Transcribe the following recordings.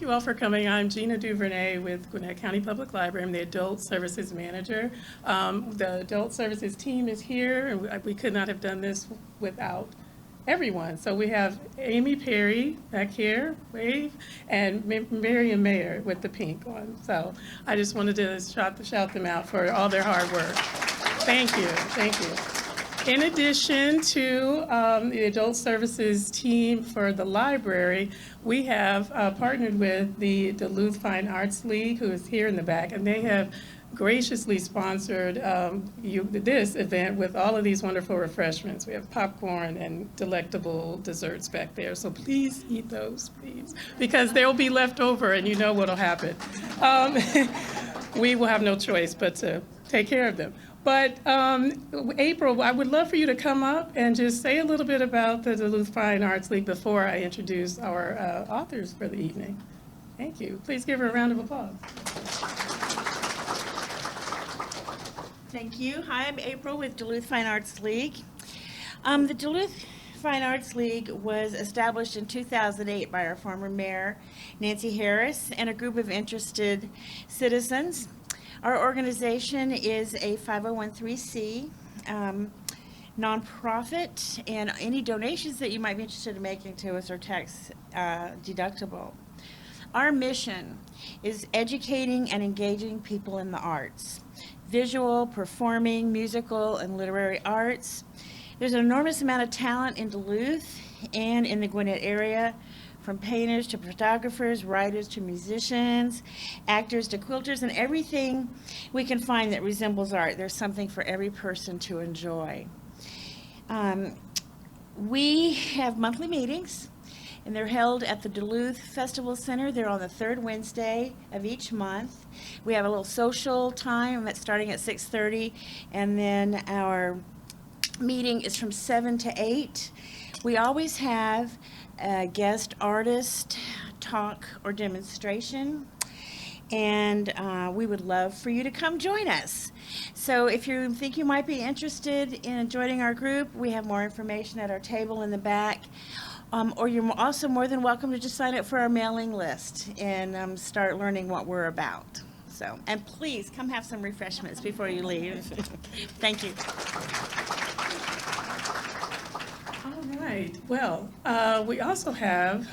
you all for coming. I'm Gina Duvernay with Gwinnett County Public Library. I'm the Adult Services Manager. The Adult Services team is here, and we could not have done this without everyone. So we have Amy Perry back here, wave, and Miriam Mayer with the pink on. So I just wanted to shout them out for all their hard work. Thank you, thank you. In addition to the Adult Services team for the library, we have partnered with the Duluth Fine Arts League, who is here in the back, and they have graciously sponsored this event with all of these wonderful refreshments. We have popcorn and delectable desserts back there, so please eat those, please, because they'll be left over, and you know what'll happen. We will have no choice but to take care of them. But April, I would love for you to come up and just say a little bit about the Duluth Fine Arts League before I introduce our authors for the evening. Thank you. Please give her a round of applause. Thank you. Hi, I'm April with Duluth Fine Arts League. The Duluth Fine Arts League was established in 2008 by our former mayor, Nancy Harris, and a group of interested citizens. Our organization is a 501(c) nonprofit, and any donations that you might be interested in making to us are tax deductible. Our mission is educating and engaging people in the arts, visual, performing, musical, and literary arts. There's an enormous amount of talent in Duluth and in the Gwinnett area, from painters to photographers, writers to musicians, actors to quilters, and everything we can find that resembles art. There's something for every person to enjoy. We have monthly meetings, and they're held at the Duluth Festival Center. They're on the third Wednesday of each month. We have a little social time that's starting at 6:30, and then our meeting is from 7 to 8. We always have a guest artist talk or demonstration, and we would love for you to come join us. So if you think you might be interested in joining our group, we have more information at our table in the back, or you're also more than welcome to just sign up for our mailing list and start learning what we're about. So, and please come have some refreshments before you leave. Thank you. All right. Well, we also have,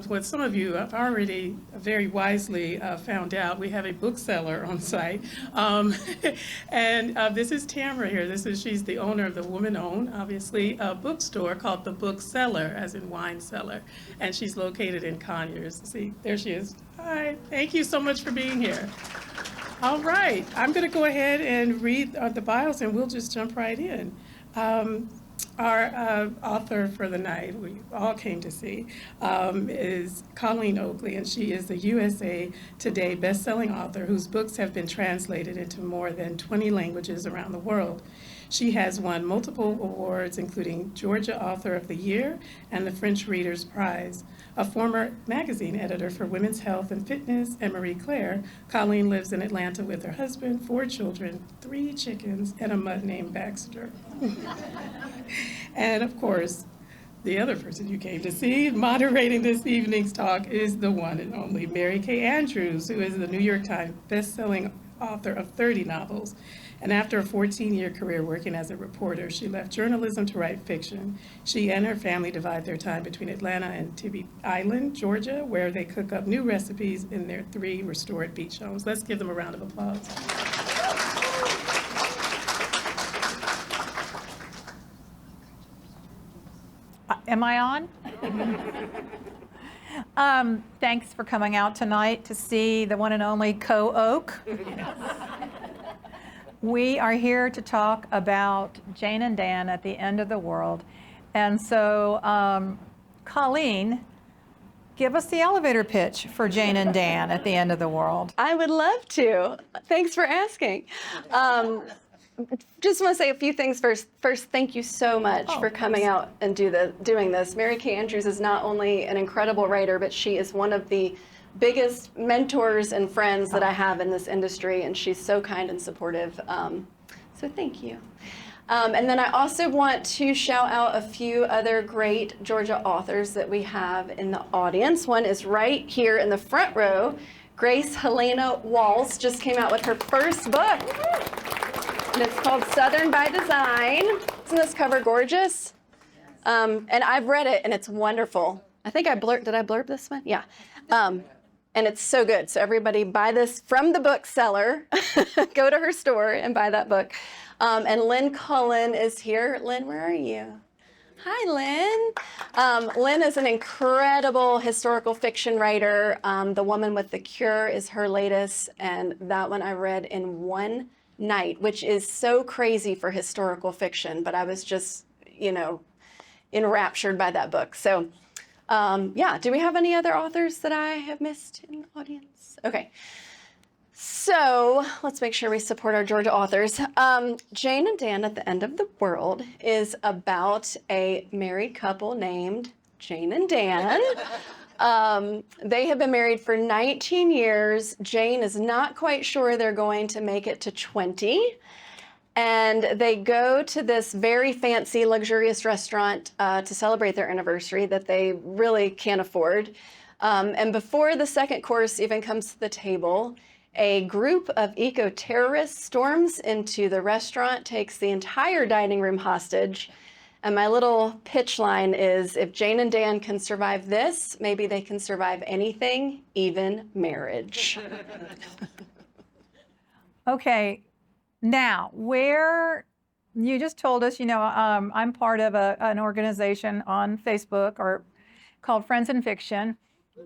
what some of you have already very wisely found out, we have a bookseller on site. And this is Tamara here. She's the owner of the woman-owned, obviously, bookstore called The Bookseller, as in wine cellar. And she's located in Conyers. See, there she is. Hi. Thank you so much for being here. All right. I'm going to go ahead and read the bios, and we'll just jump right in. Our author for the night, we all came to see, is Colleen Oakley, and she is the USA Today bestselling author whose books have been translated into more than 20 languages around the world. She has won multiple awards, including Georgia Author of the Year and the French Reader's Prize. A former magazine editor for Women's Health and Fitness and Marie Claire, Colleen lives in Atlanta with her husband, 4 children, 3 chickens, and a mutt named Baxter. And of course, the other person you came to see moderating this evening's talk is the one and only Mary Kay Andrews, who is the New York Times bestselling author of 30 novels. And after a 14-year career working as a reporter, she left journalism to write fiction. She and her family divide their time between Atlanta and Tybee Island, Georgia, where they cook up new recipes in their 3 restored beach homes. Let's give them a round of applause. Am I on? Thanks for coming out tonight to see the one and only Co-Oak. We are here to talk about Jane and Dan at the End of the World. And so, Colleen, give us the elevator pitch for Jane and Dan at the End of the World. I would love to. Thanks for asking. Just want to say a few things first. First, thank you so much for coming out and doing this. Mary Kay Andrews is not only an incredible writer, but she is one of the biggest mentors and friends that I have in this industry, and she's so kind and supportive. So thank you. And then I also want to shout out a few other great Georgia authors that we have in the audience. One is right here in the front row. Grace Helena Walls just came out with her first book, and it's called Southern by Design. Isn't this cover gorgeous? And I've read it, and it's wonderful. I think did I blurb this one? Yeah. And it's so good. So everybody buy this from the bookseller. Go to her store and buy that book. And Lynn Cullen is here. Lynn, where are you? Hi, Lynn. Lynn is an incredible historical fiction writer. The Woman with the Cure is her latest, and that one I read in one night, which is so crazy for historical fiction, but I was just, enraptured by that book. So, yeah, do we have any other authors that I have missed in the audience? Okay. So let's make sure we support our Georgia authors. Jane and Dan at the End of the World is about a married couple named Jane and Dan. They have been married for 19 years. Jane is not quite sure they're going to make it to 20. And they go to this very fancy, luxurious restaurant to celebrate their anniversary that they really can't afford. And before the second course even comes to the table, a group of eco-terrorists storms into the restaurant, takes the entire dining room hostage. And my little pitch line is, if Jane and Dan can survive this, maybe they can survive anything, even marriage. Okay, now, where you just told us, I'm part of an organization on Facebook called Friends in Fiction,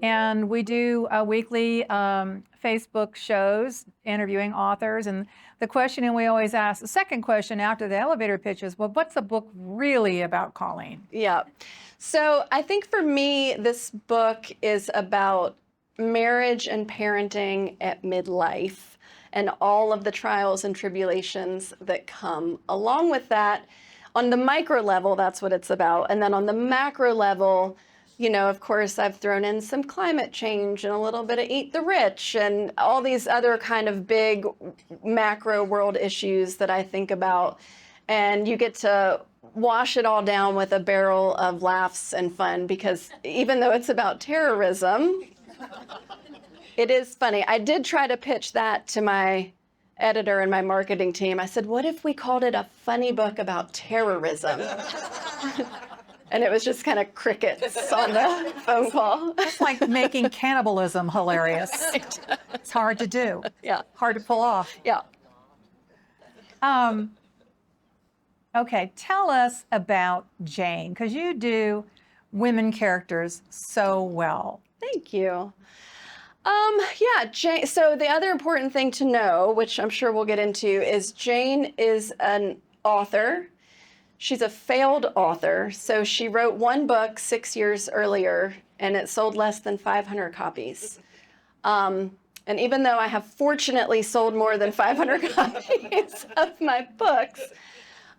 and we do weekly Facebook shows interviewing authors. And the question we always ask, the second question after the elevator pitch is, well, what's the book really about, Colleen? Yeah. So I think for me, this book is about marriage and parenting at midlife and all of the trials and tribulations that come along with that. On the micro level, that's what it's about. And then on the macro level, of course, I've thrown in some climate change and a little bit of eat the rich and all these other kind of big macro world issues that I think about. And you get to wash it all down with a barrel of laughs and fun, because even though it's about terrorism, it is funny. I did try to pitch that to my editor and my marketing team. I said, what if we called it a funny book about terrorism? And it was just kind of crickets on the phone call. It's like making cannibalism hilarious. It's hard to do. Yeah. Hard to pull off. Yeah. Okay, tell us about Jane, because you do women characters so well. Thank you. Yeah, Jane. So the other important thing to know, which I'm sure we'll get into, is Jane is an author. She's a failed author. So she wrote one book 6 years earlier, and it sold less than 500 copies. And even though I have fortunately sold more than 500 copies of my books,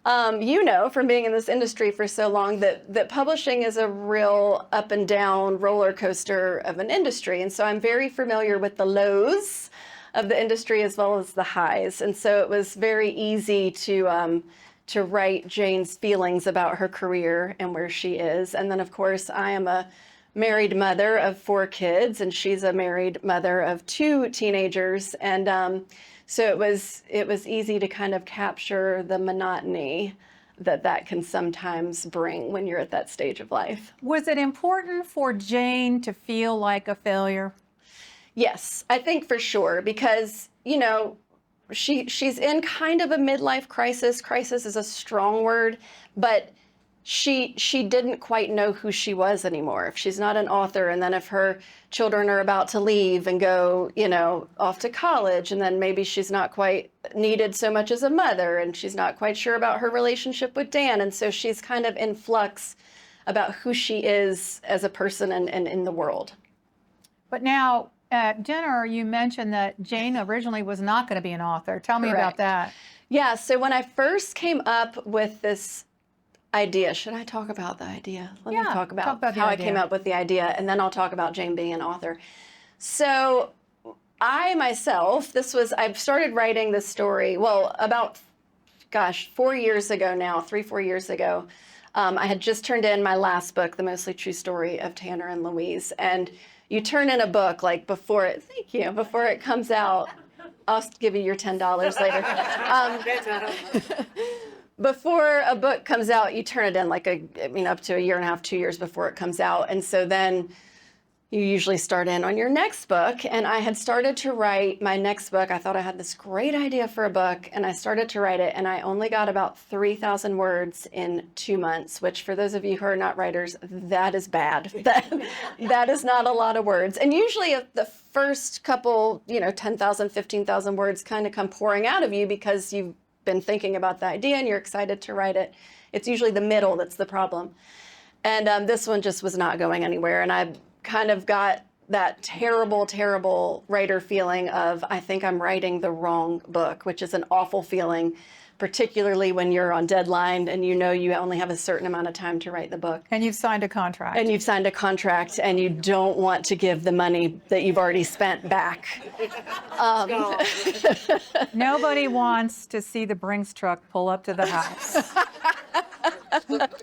from being in this industry for so long, that publishing is a real up and down roller coaster of an industry. And so I'm very familiar with the lows of the industry as well as the highs. And so it was very easy to write Jane's feelings about her career and where she is. And then, of course, I am a married mother of 4 kids, and she's a married mother of 2 teenagers. And so it was easy to kind of capture the monotony that can sometimes bring when you're at that stage of life. Was it important for Jane to feel like a failure? Yes, I think for sure, because, she's in kind of a midlife crisis. Crisis is a strong word, but she didn't quite know who she was anymore. If she's not an author, and then if her children are about to leave and go, off to college, and then maybe she's not quite needed so much as a mother, and she's not quite sure about her relationship with Dan. And so she's kind of in flux about who she is as a person and in the world. But now, at dinner, you mentioned that Jane originally was not going to be an author. Tell me about Correct. that. Yeah, so when I first came up with this idea, should I talk about the idea? Let me talk about the how idea. I came up with the idea, and then I'll talk about Jane being an author. So I myself, I've started writing this story, about gosh, 4 years ago now, 4 years ago, I had just turned in my last book, The Mostly True Story of Tanner and Louise. And you turn in a book like before it comes out. I'll give you your $10 later. Before a book comes out, you turn it in like up to a year and a half, 2 years before it comes out. And so then you usually start in on your next book. And I had started to write my next book. I thought I had this great idea for a book, and I started to write it, and I only got about 3,000 words in 2 months, which for those of you who are not writers, that is bad. That is not a lot of words. And usually the first couple, 10,000, 15,000 words kind of come pouring out of you because you've been thinking about the idea and you're excited to write it. It's usually the middle that's the problem. And this one just was not going anywhere. And I kind of got that terrible, terrible writer feeling of, I think I'm writing the wrong book, which is an awful feeling, particularly when you're on deadline and you only have a certain amount of time to write the book. And you've signed a contract. And you've signed a contract and you don't want to give the money that you've already spent back. Nobody wants to see the Brinks truck pull up to the house.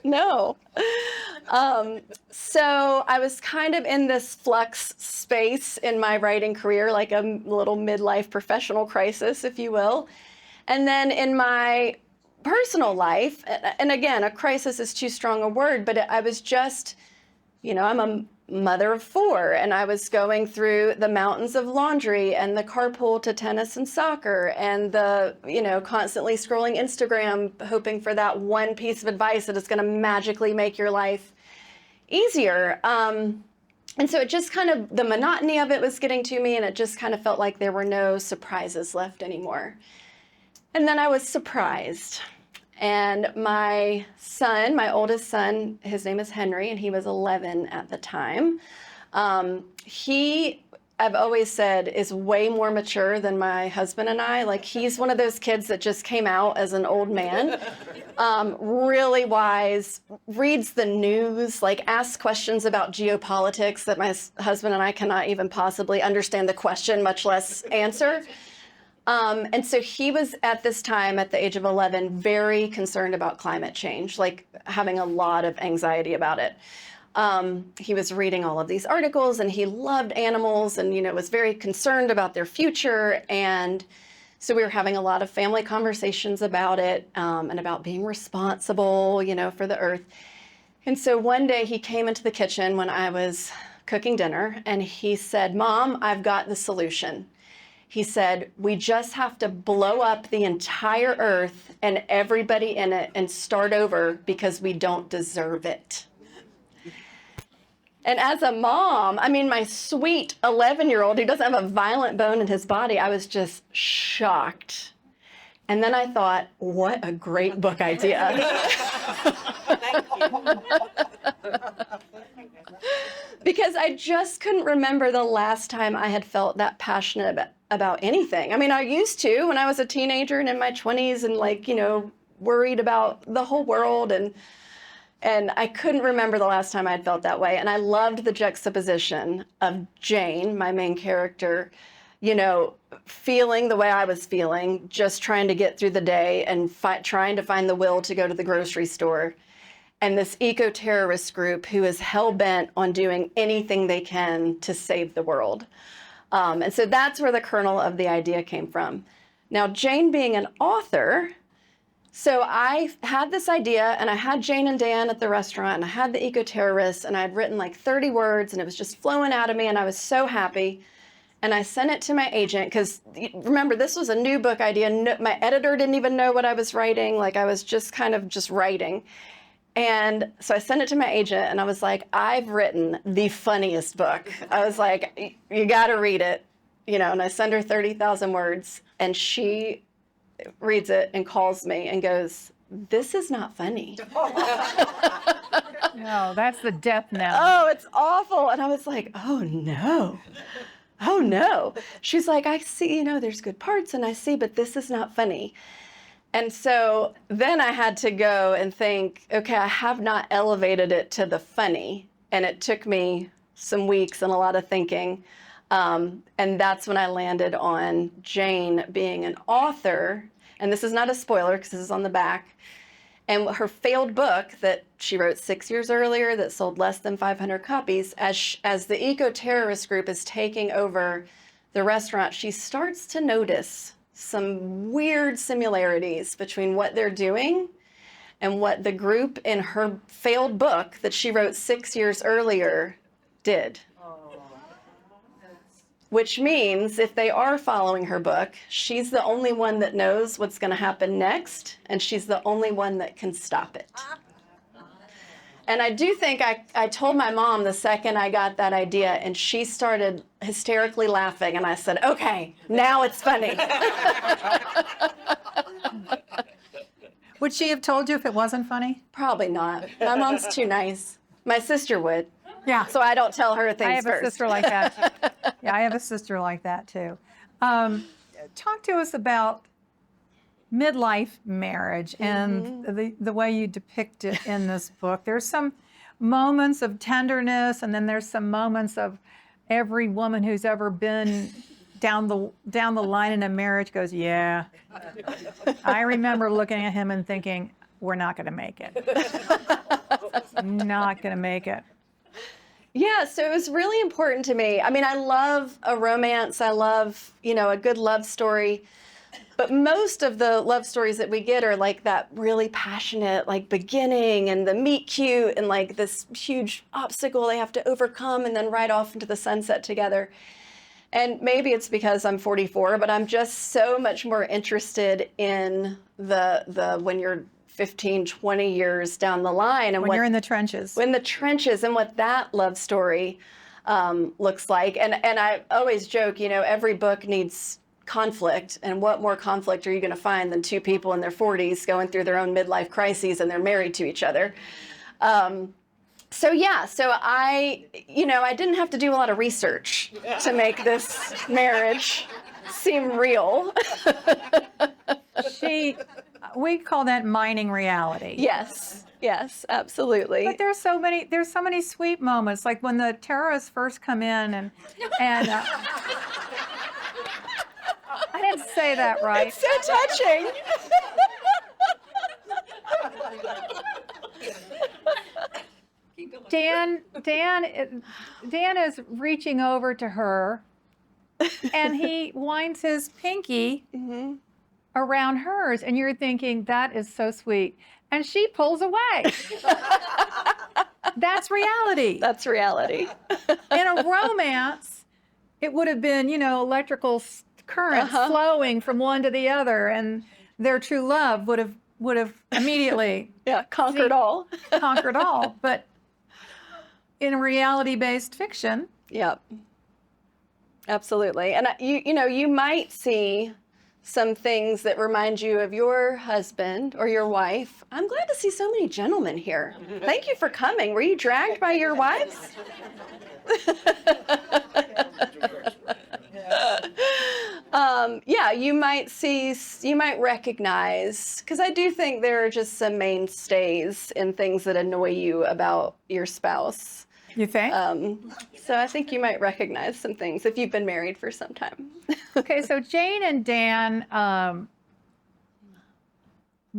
No. So I was kind of in this flux space in my writing career, like a little midlife professional crisis, if you will. And then in my personal life, and again, a crisis is too strong a word, but I was just, I'm a mother of 4, and I was going through the mountains of laundry and the carpool to tennis and soccer and the, constantly scrolling Instagram, hoping for that one piece of advice that is going to magically make your life easier. And so it just kind of, the monotony of it was getting to me, and it just kind of felt like there were no surprises left anymore. And then I was surprised. And my son, my oldest son, his name is Henry, and he was 11 at the time. I've always said, is way more mature than my husband and I. Like, he's one of those kids that just came out as an old man. Really wise, reads the news, like asks questions about geopolitics that my husband and I cannot even possibly understand the question, much less answer. And so he was at this time, at the age of 11, very concerned about climate change, like having a lot of anxiety about it. He was reading all of these articles, and he loved animals and, was very concerned about their future. And so we were having a lot of family conversations about it, and about being responsible, for the earth. And so one day he came into the kitchen when I was cooking dinner, and he said, "Mom, I've got the solution." He said, "We just have to blow up the entire earth and everybody in it and start over because we don't deserve it." And as a mom, my sweet 11-year-old who doesn't have a violent bone in his body, I was just shocked. And then I thought, what a great book idea. Thank you. Because I just couldn't remember the last time I had felt that passionate about anything. I used to when I was a teenager and in my 20s and worried about the whole world, and I couldn't remember the last time I'd felt that way. And I loved the juxtaposition of Jane, my main character, feeling the way I was feeling, just trying to get through the day and trying to find the will to go to the grocery store. And this eco-terrorist group who is hell-bent on doing anything they can to save the world. And so that's where the kernel of the idea came from. Now, Jane being an author, so I had this idea, and I had Jane and Dan at the restaurant, and I had the eco-terrorists, and I had written like 30 words, and it was just flowing out of me, and I was so happy. And I sent it to my agent, because remember, this was a new book idea. My editor didn't even know what I was writing. Like, I was just kind of just writing. And so I sent it to my agent, and I was like, "I've written the funniest book." I was like, "You got to read it," and I send her 30,000 words, and she reads it and calls me and goes, "This is not funny." No, that's the death knell. Oh, it's awful. And I was like, "Oh no. Oh no." She's like, "I see, there's good parts, and I see, but this is not funny." And so then I had to go and think, okay, I have not elevated it to the funny. And it took me some weeks and a lot of thinking. And that's when I landed on Jane being an author. And this is not a spoiler because this is on the back. And her failed book that she wrote 6 years earlier that sold less than 500 copies, as the eco-terrorist group is taking over the restaurant, she starts to notice some weird similarities between what they're doing and what the group in her failed book that she wrote 6 years earlier did. Which means if they are following her book, she's the only one that knows what's going to happen next, and she's the only one that can stop it. And I do think I told my mom the second I got that idea, and she started hysterically laughing, and I said, okay, now it's funny. Would she have told you if it wasn't funny? Probably not. My mom's too nice. My sister would. Yeah. So I don't tell her things I have first. a sister like that. Yeah, I have a sister like that too. Talk to us about midlife marriage and the way you depict it in this book. There's some moments of tenderness, and then there's some moments of every woman who's ever been down the line in a marriage goes, yeah. I remember looking at him and thinking, we're not going to make it. Not going to make it. Yeah, so it was really important to me. I mean, I love a romance. I love, a good love story. But most of the love stories that we get are like that really passionate, like beginning and the meet cute and like this huge obstacle they have to overcome and then ride off into the sunset together. And maybe it's because I'm 44, but I'm just so much more interested in the when you're 15, 20 years down the line. And When you're in the trenches. In the trenches and what that love story looks like. And I always joke, every book needs conflict. And what more conflict are you going to find than two people in their 40s going through their own midlife crises and they're married to each other? So I didn't have to do a lot of research to make this marriage seem real. We call that mining reality. Yes, absolutely. But there's so many sweet moments, like when the terrorists first come in and I didn't say that right. It's so touching. Dan is reaching over to her, and he winds his pinky around hers, and you're thinking, that is so sweet. And she pulls away. That's reality. That's reality. In a romance, it would have been, electrical currents flowing from one to the other, and their true love would have immediately conquered all. conquered all. But in reality-based fiction, Yep. Absolutely. And you might see some things that remind you of your husband or your wife. I'm glad to see so many gentlemen here. Thank you for coming. Were you dragged by your wives? You might recognize, because I do think there are just some mainstays in things that annoy you about your spouse. you think? So I think you might recognize some things if you've been married for some time. Okay, so Jane and Dan,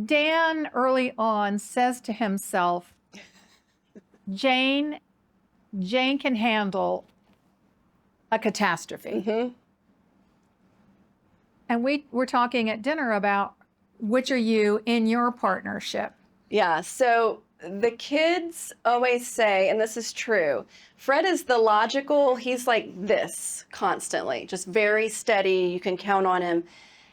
Dan early on says to himself, Jane can handle a catastrophe. And we were talking at dinner about which are you in your partnership? Yeah, so the kids always say, and this is true, Fred is the logical, he's like this constantly, just very steady, you can count on him.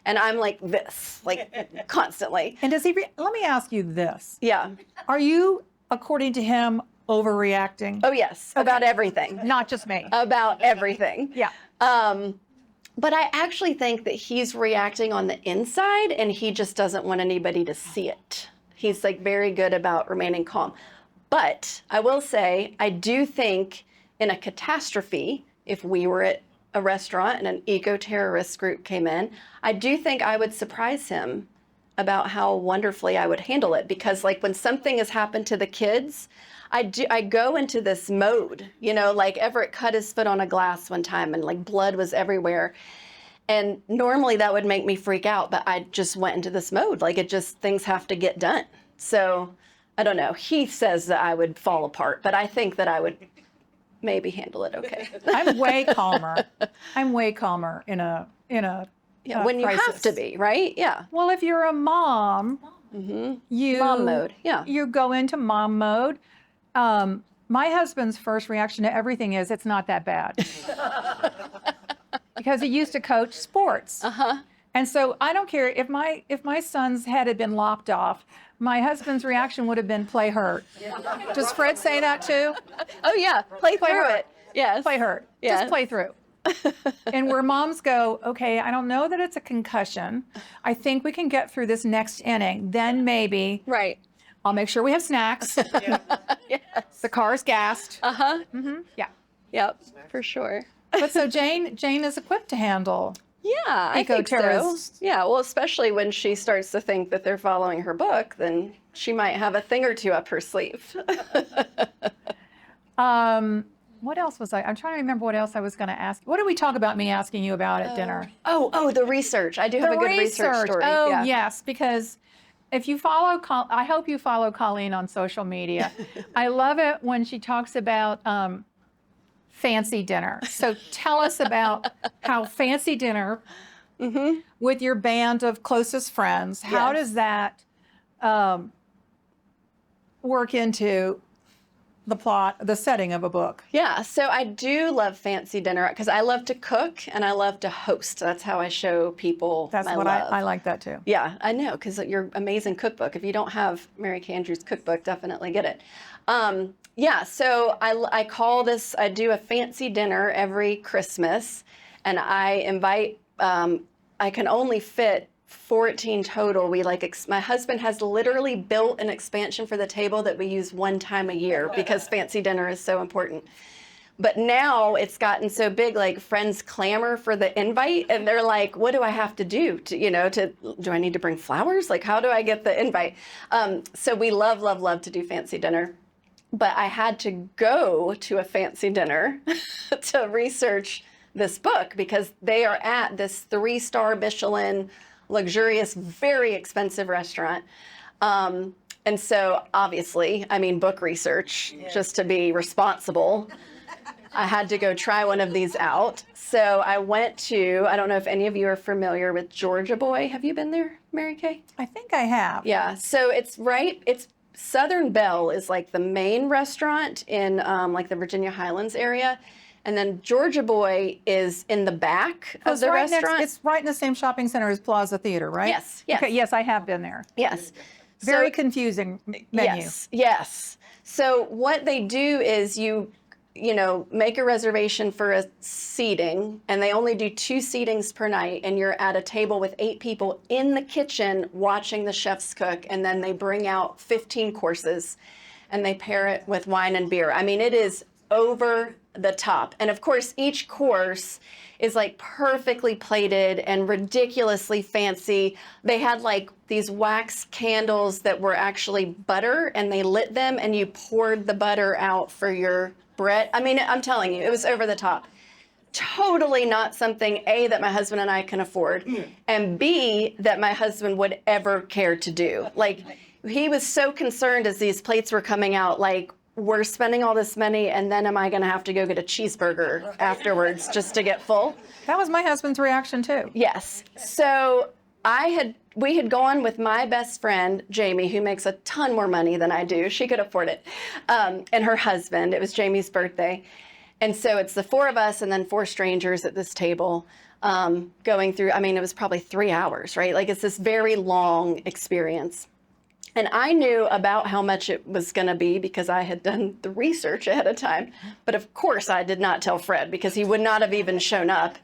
And I'm like this, like constantly. And does let me ask you this. Yeah. Are you, according to him, overreacting? Oh, yes, about everything. Not just me. About everything. Yeah. But I actually think that he's reacting on the inside and he just doesn't want anybody to see it. He's like very good about remaining calm. But I will say, I do think in a catastrophe, if we were at a restaurant and an eco-terrorist group came in, I do think I would surprise him about how wonderfully I would handle it, because like when something has happened to the kids, I go into this mode, you know, like Everett cut his foot on a glass one time and like blood was everywhere. And normally that would make me freak out, but I just went into this mode. Like things have to get done. So I don't know. He says that I would fall apart, but I think that I would maybe handle it okay. I'm way calmer. I'm way calmer in a Yeah, when you have crisis. to be, right? Yeah. Well, if you're a mom, you Mom mode, yeah. you go into mom mode. My husband's first reaction to everything is, it's not that bad. Because he used to coach sports. And so I don't care if my son's head had been lopped off, my husband's reaction would have been play hurt. Does Fred say that too? Oh yeah, play through hurt. it. Yes. Play hurt. Yes. Just play through. And where moms go, okay, I don't know that it's a concussion. I think we can get through this next inning. Then maybe Right. I'll make sure we have snacks. Yes. The car's gassed. Yeah. Yep, for sure. But so Jane is equipped to handle. Yeah, I think so. Eco-terrorists. Yeah, well, especially when she starts to think that they're following her book, then she might have a thing or two up her sleeve. What else was I'm trying to remember what else I was going to ask. What did we talk about me asking you about at dinner? Oh, the research. I do have a good research story. Oh, yeah. yes, because if you follow, I hope you follow Colleen on social media. I love it when she talks about fancy dinner. So tell us about how fancy dinner with your band of closest friends, how Yes. does that work into the plot, the setting of a book? Yeah, so I do love fancy dinner because I love to cook and I love to host. That's how I show people That's my what love. I like that too. Yeah, I know, because your amazing cookbook. If you don't have Mary Kay Andrews' cookbook, definitely get it. Yeah, so I call this, I do a fancy dinner every Christmas, and I invite, I can only fit 14 total. We my husband has literally built an expansion for the table that we use one time a year because fancy dinner is so important. But now it's gotten so big, like friends clamor for the invite and they're like, what do I have to do do I need to bring flowers? Like, how do I get the invite? So we love to do fancy dinner. But I had to go to a fancy dinner to research this book because they are at this 3-star Michelin luxurious, very expensive restaurant. And so obviously, I mean, book research, just to be responsible, I had to go try one of these out. So I went to, I don't know if any of you are familiar with Georgia Boy. Have you been there, Mary Kay? I think I have. Yeah, so it's Southern Belle is like the main restaurant in like the Virginia Highlands area. And then Georgia Boy is in the back of the restaurant. It's right in the same shopping center as Plaza Theater, right? Yes, yes. Okay, yes, I have been there. Yes. Very So- confusing menu. Yes. So what they do is you make a reservation for a seating, and they only do 2 seatings per night, and you're at a table with 8 people in the kitchen watching the chefs cook, and then they bring out 15 courses, and they pair it with wine and beer. I mean, it is over the top. And of course, each course is like perfectly plated and ridiculously fancy. They had like these wax candles that were actually butter, and they lit them and you poured the butter out for your bread. I mean, I'm telling you, it was over the top. Totally not something, A, that my husband and I can afford, and B, that my husband would ever care to do. Like, he was so concerned as these plates were coming out, like, we're spending all this money, and then am I going to have to go get a cheeseburger afterwards just to get full? That was my husband's reaction too. Yes. So we had gone with my best friend, Jamie, who makes a ton more money than I do. She could afford it. And her husband. It was Jamie's birthday. And so it's the 4 of us and then 4 strangers at this table going through, I mean, it was probably 3 hours, right? Like, it's this very long experience. And I knew about how much it was going to be because I had done the research ahead of time. But of course, I did not tell Fred because he would not have even shown up.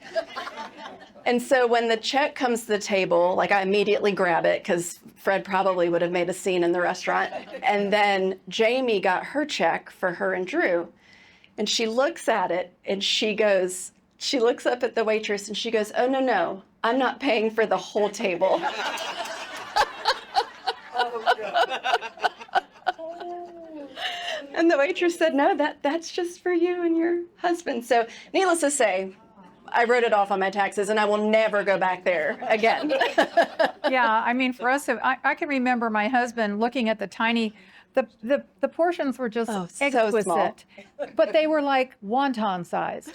And so when the check comes to the table, like, I immediately grab it because Fred probably would have made a scene in the restaurant. And then Jamie got her check for her and Drew. And she looks at it and she looks up at the waitress and she goes, "Oh, no, I'm not paying for the whole table." And the waitress said, no, that's just for you and your husband. So needless to say, I wrote it off on my taxes and I will never go back there again. Yeah, I mean, for us, I can remember my husband looking at the tiny, the portions were just Oh, so exquisite, small. but they were like wonton size.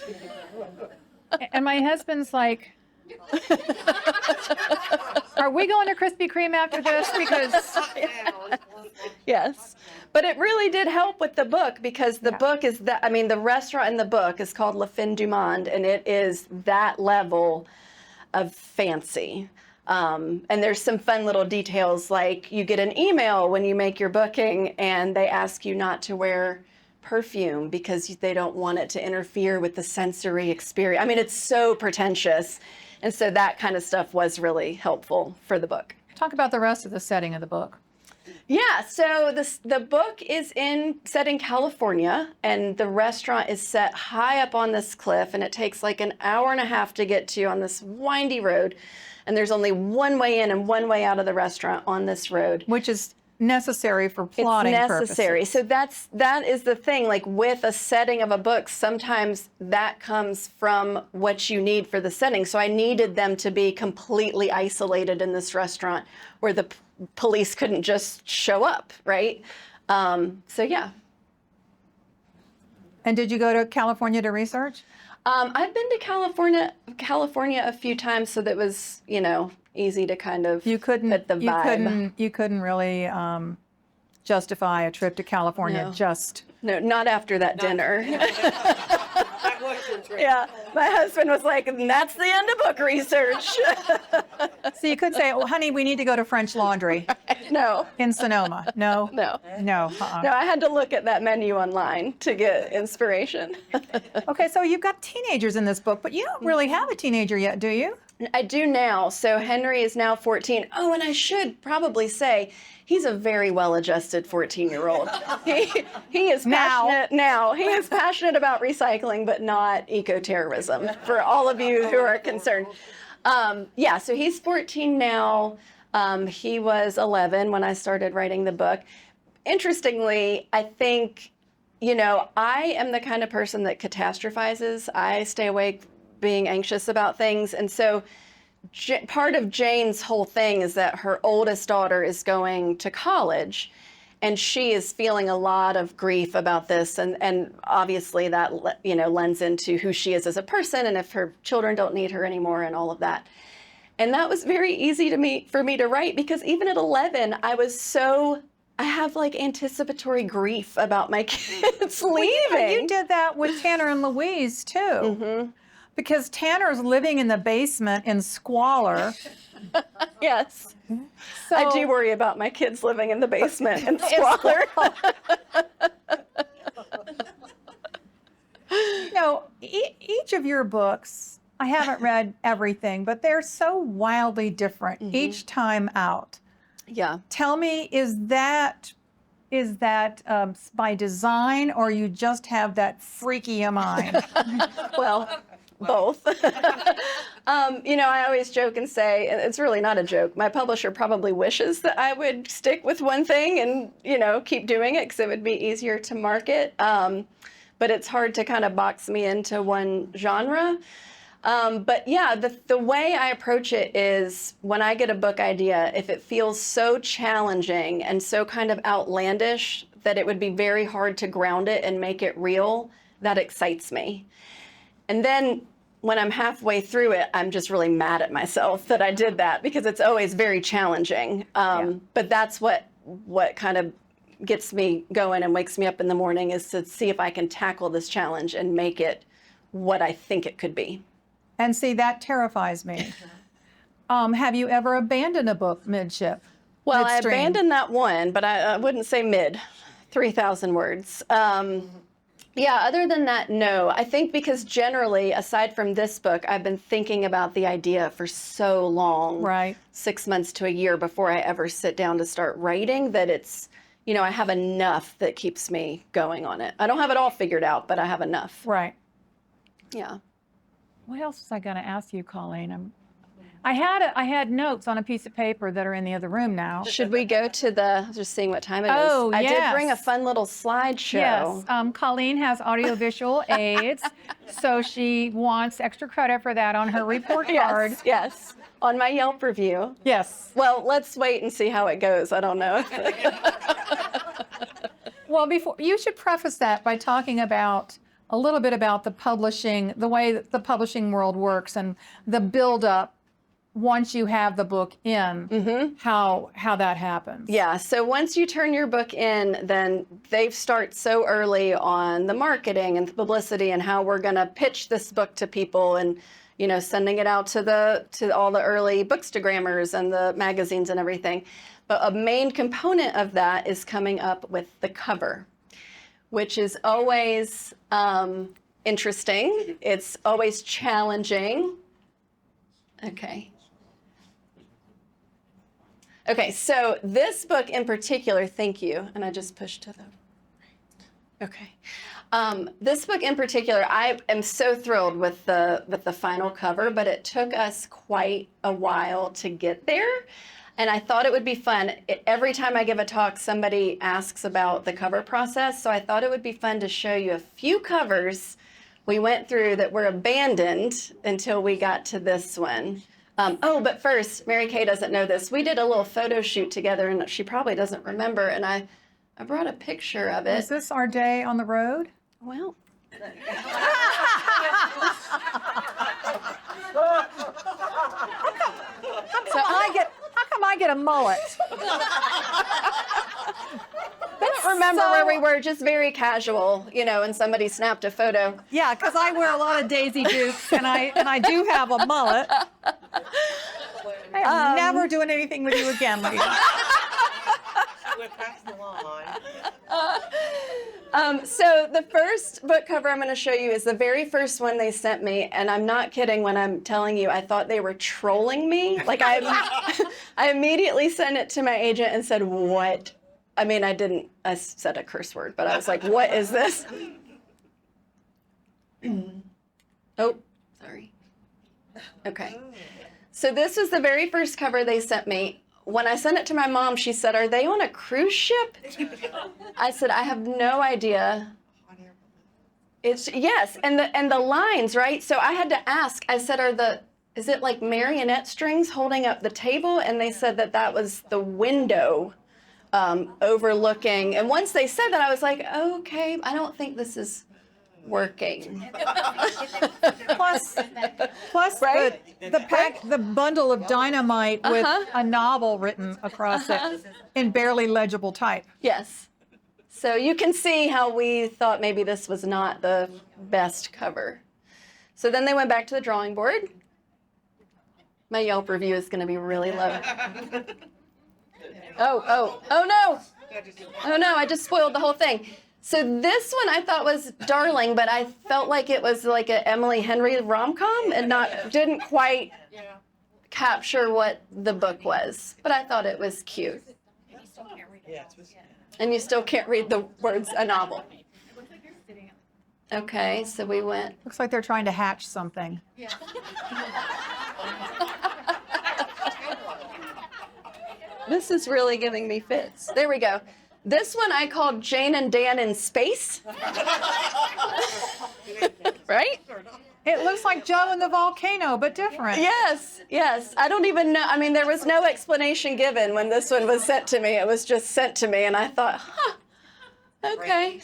And my husband's like, are we going to Krispy Kreme after this? Because Yes. But it really did help with the book because the book is that, I mean, the restaurant in the book is called Le Fin du Monde, and it is that level of fancy. And there's some fun little details, like you get an email when you make your booking and they ask you not to wear perfume because they don't want it to interfere with the sensory experience. I mean, it's so pretentious. And so that kind of stuff was really helpful for the book. talk about the rest of the setting of the book. Yeah, so the book is set in California, and the restaurant is set high up on this cliff, and it takes like an hour and a half to get to on this windy road. And there's only one way in and one way out of the restaurant on this road. Which is necessary for plotting It's necessary. purposes. So that is the thing, like with a setting of a book, sometimes that comes from what you need for the setting. So I needed them to be completely isolated in this restaurant where the police couldn't just show up, right? So yeah. And did you go to California to research? I've been to California a few times, so that was, easy to kind of You couldn't. put the vibe. You couldn't really justify a trip to California. No. Just No, not after that dinner. Yeah, my husband was like, "That's the end of book research." so you could say, "Oh, honey, we need to go to French Laundry No, in Sonoma." No. no, No. no. I had to look at that menu online to get inspiration. Okay, so you've got teenagers in this book, but you don't really have a teenager yet, do you? I do now. So Henry is now 14. Oh, and I should probably say he's a very well-adjusted 14-year-old. He is passionate now. He is passionate about recycling, but not eco-terrorism, for all of you who are concerned. Yeah, so he's 14 now. He was 11 when I started writing the book. Interestingly, I think, I am the kind of person that catastrophizes. I stay awake being anxious about things. And so part of Jane's whole thing is that her oldest daughter is going to college, and she is feeling a lot of grief about this. And obviously that, lends into who she is as a person and if her children don't need her anymore and all of that. And that was very easy for me to write, because even at 11, I have like anticipatory grief about my kids leaving. You did that with Tanner and Louise too. Mm-hmm. Because Tanner's living in the basement in squalor. Yes. So, I do worry about my kids living in the basement in squalor. Each of your books, I haven't read everything, but they're so wildly different each time out. Yeah. Tell me, is that by design, or you just have that freaky mind? Well, both. I always joke and say, and it's really not a joke, my publisher probably wishes that I would stick with one thing and, keep doing it because it would be easier to market. But it's hard to kind of box me into one genre. But yeah, the way I approach it is, when I get a book idea, if it feels so challenging and so kind of outlandish that it would be very hard to ground it and make it real, that excites me. And then when I'm halfway through it, I'm just really mad at myself that I did that, because it's always very challenging. But that's what kind of gets me going and wakes me up in the morning, is to see if I can tackle this challenge and make it what I think it could be. And see, that terrifies me. Have you ever abandoned a book midship? Well, midstream? I abandoned that one, but I wouldn't say 3,000 words. Yeah, other than that, no. I think because generally, aside from this book, I've been thinking about the idea for so long, Right. 6 months to a year before I ever sit down to start writing, that it's, I have enough that keeps me going on it. I don't have it all figured out, but I have enough. Right. Yeah. What else was I going to ask you, Colleen? I had notes on a piece of paper that are in the other room now. Should we go to just seeing what time it is? Oh, I did bring a yes. fun little slideshow. Yes, Colleen has audiovisual aids, so she wants extra credit for that on her report card. Yes, yes. On my Yelp review. Yes. Well, let's wait and see how it goes. I don't know. Well, you should preface that by talking about a little bit about the publishing, the way that the publishing world works, and the build-up once you have the book in, how that happens. Yeah, so once you turn your book in, then they start so early on the marketing and the publicity and how we're going to pitch this book to people, and sending it out to all the early bookstagrammers and the magazines and everything. But a main component of that is coming up with the cover, which is always interesting. It's always challenging. Okay, so this book in particular, thank you, and I just pushed to the, okay. This book in particular, I am so thrilled with the final cover, but it took us quite a while to get there, and I thought it would be fun. Every time I give a talk, somebody asks about the cover process, so I thought it would be fun to show you a few covers we went through that were abandoned until we got to this one. But first, Mary Kay doesn't know this. We did a little photo shoot together, and she probably doesn't remember, and I brought a picture of it. Is this our day on the road? Well. How come I get a mullet? I don't remember where we were, just very casual, and somebody snapped a photo. Yeah, because I wear a lot of Daisy Dukes, and I do have a mullet. I am never doing anything with you again, Lisa. So the first book cover I'm going to show you is the very first one they sent me, and I'm not kidding when I'm telling you I thought they were trolling me. Like I immediately sent it to my agent and said, "What?" I mean, I said a curse word, but I was like, "What is this?" Oh, sorry. Okay. So this was the very first cover they sent me. When I sent it to my mom, she said, "Are they on a cruise ship?" I said, "I have no idea." Yes, and the lines, right? So I had to ask. I said, is it like marionette strings holding up the table? And they said that was the window overlooking. And once they said that, I was like, okay, I don't think this is working. Plus Right? the bundle of dynamite with a novel written across it in barely legible type. Yes. So you can see how we thought maybe this was not the best cover. So then they went back to the drawing board. My Yelp review is going to be really low. Oh no! Oh no, I just spoiled the whole thing. So this one I thought was darling, but I felt like it was like a Emily Henry rom-com and didn't quite capture what the book was. But I thought it was cute. And you still can't read the words a novel. Okay, so we went. Looks like they're trying to hatch something. This is really giving me fits. There we go. This one I called Jane and Dan in Space. Right? It looks like Joe and the Volcano, but different. Yes, yes. I don't even know. I mean, there was no explanation given when this one was sent to me. It was just sent to me, and I thought, okay.